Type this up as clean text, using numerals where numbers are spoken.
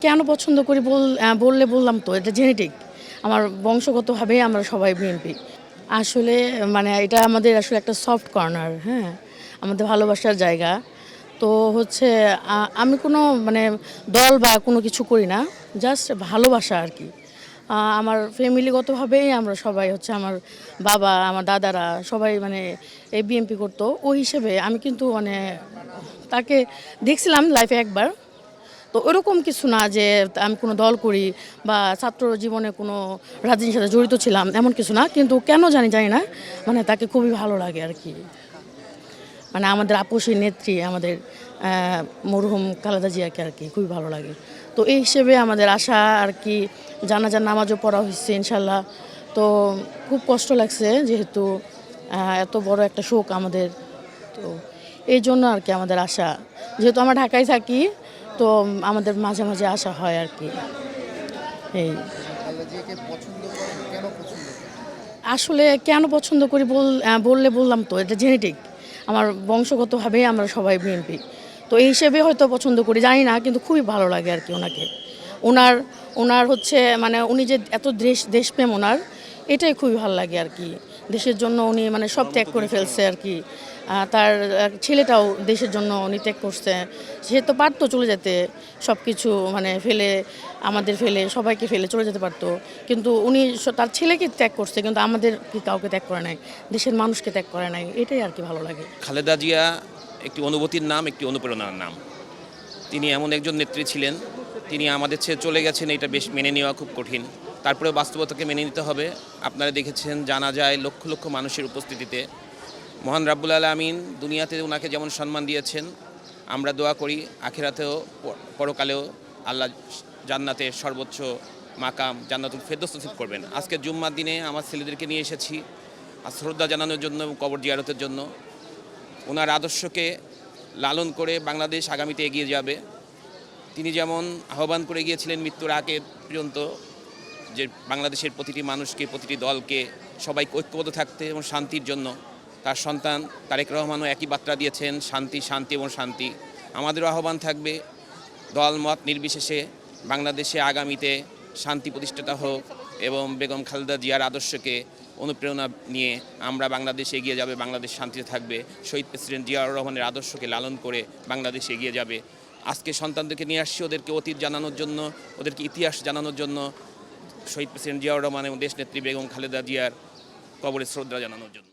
কেন পছন্দ করি বললে বললাম তো এটা জেনেটিক। আমার বংশগতভাবেই আমরা সবাই বিএনপি। আসলে মানে এটা আমাদের আসলে একটা সফট কর্নার, হ্যাঁ? আমাদের ভালোবাসার জায়গা। তো হচ্ছে আমি কোনো মানে দল বা কোনো কিছু করি না। জাস্ট ভালোবাসা আরকি। আমার ফ্যামিলিগতভাবেই আমরা সবাই হচ্ছে আমার বাবা, আমার দাদারা সবাই মানে এই বিএনপি করতো। ওই হিসেবে আমি কিন্তু মানে তাকে দেখছিলাম লাইফে একবার। তো ওরকম কিছু না যে আমি কোনো দল করি বা ছাত্র জীবনে কোনো রাজনীতির সাথে জড়িত ছিলাম এমন কিছু না। কিন্তু কেন জানি না মানে তাকে খুবই ভালো লাগে আরকি। মানে আমাদের আপসী নেত্রী আমাদের মরহুম খালেদা জিয়াকে আরকি খুবই ভালো লাগে। তো এই হিসেবে আমাদের আশা আরকি জানাজার নামাজও পড়া হইছে ইনশাআল্লাহ। তো খুব কষ্ট লাগছে যেহেতু এত বড় একটা শোক আমাদের। তো এইজন্য আরকি আমাদের আশা। যেহেতু আমরা ঢাকায় থাকি তো আমাদের মাঝে আসা হয় আরকি। এই খালেদা জিয়াকে পছন্দ করেন, কেন পছন্দ করেন? আসলে কেন পছন্দ করি বললে বললাম তো এটা জেনেটিক। আমার বংশগতভাবেই আমরা সবাই বিএনপি। তো এই হিসেবে হয়তো পছন্দ করি জানি না কিন্তু খুবই ভালো লাগে আরকি ওনাকে। উনার উনার হচ্ছে মানে উনি যে এত দেশপ্রেম উনার এটাই খুবই ভালো লাগে আরকি। দেশের জন্য উনি মানে সব ত্যাগ করে ফেলছে আরকি। তার ছেলেটাও দেশের জন্য উনি ত্যাগ করছে। সে তো পারতো চলে যেতে সবকিছু মানে ফেলে আমাদের ফেলে সবাইকে ফেলে চলে যেতে পারতো। কিন্তু উনি তার ছেলেকে ত্যাগ করছে কিন্তু আমাদের কাউকে ত্যাগ করে নাই। দেশের মানুষকে ত্যাগ করে নাই। এটাই আরকি ভালো লাগে। খালেদা জিয়া একটি অনুভূতির নাম, একটি অনুপ্রেরণার নাম। তিনি এমন একজন নেত্রী ছিলেন, তিনি আমাদের ছেড়ে চলে গেছেন, এটা বেশ মেনে নেওয়া খুব কঠিন। তারপরেও বাস্তবতাকে মেনে নিতে হবে। আপনারা দেখেছেন জানা যায় লক্ষ লক্ষ মানুষের উপস্থিতিতে মহান রাব্বুল আলামিন দুনিয়াতে ওনাকে যেমন সম্মান দিয়েছেন, আমরা দোয়া করি আখিরাতেও পরকালেও আল্লাহ জান্নাতে সর্বোচ্চ মাকাম জান্নাতুল ফেরদৌস নসিব করবেন। আজকে জুম্মার দিনে আমার ছেলেদেরকে নিয়ে এসেছি শ্রদ্ধা জানানোর জন্য, কবর জিয়ারতের জন্য। ওনার আদর্শকে লালন করে বাংলাদেশ আগামীতে এগিয়ে যাবে। তিনি যেমন আহ্বান করে গিয়েছিলেন মৃত্যুর আগে পর্যন্ত যে বাংলাদেশের প্রতিটি মানুষকে, প্রতিটি দলকে সবাইকে ঐক্যবদ্ধ থাকতে এবং শান্তির জন্য। তার সন্তান তারেক রহমানও একই বার্তা দিয়েছেন, শান্তি শান্তি এবং শান্তি। আমাদেরও আহ্বান থাকবে দল মত নির্বিশেষে বাংলাদেশে আগামীতে শান্তি প্রতিষ্ঠাতা হোক এবং বেগম খালেদা জিয়ার আদর্শকে অনুপ্রেরণা নিয়ে আমরা বাংলাদেশে এগিয়ে যাবে, বাংলাদেশ শান্তিতে থাকবে। শহীদ প্রেসিডেন্ট জিয়াউর রহমানের আদর্শকে লালন করে বাংলাদেশ এগিয়ে যাবে। আজকে সন্তানদেরকে নিয়ে আসছি ওদেরকে অতীত জানানোর জন্য, ওদেরকে ইতিহাস জানানোর জন্য, শহীদ প্রেসিডেন্ট জিয়াউর রহমান এবং দেশনেত্রী বেগম খালেদা জিয়ার কবরে শ্রদ্ধা জানানোর জন্য।